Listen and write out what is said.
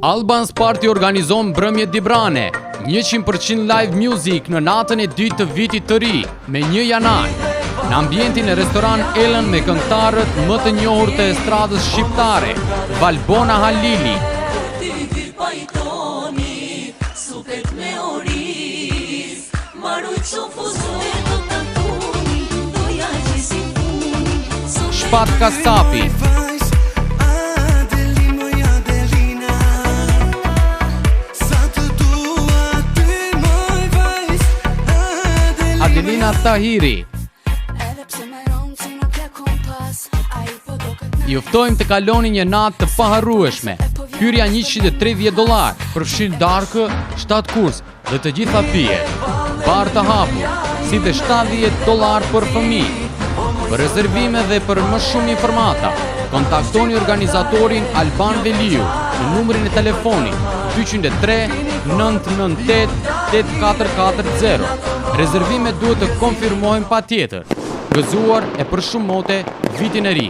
Albans Party organizon mbrëmje dibrane, 100% live music në natën e 2 të vitit të ri, me 1 janar, në ambientin e restoran Ellen me këngëtarët më të njohur të estradës shqiptare, Valbona Halili. Shpat Kasapi, Adelina Tahiri. Ju ftojmë të kaloni një natë të paharrueshme. Hyrja $130, përfshin darkë, 7 kurs dhe të gjitha pijet. Bar të hapur, si dhe $70 për fëmijë. Për rezervime dhe për më shumë informata, kontaktoni organizatorin Alban Veliu në numrin e telefonit 203 998 8440. Rezervimet duhet të konfirmohen patjetër. Gëzuar e përshëmote vitin e ri.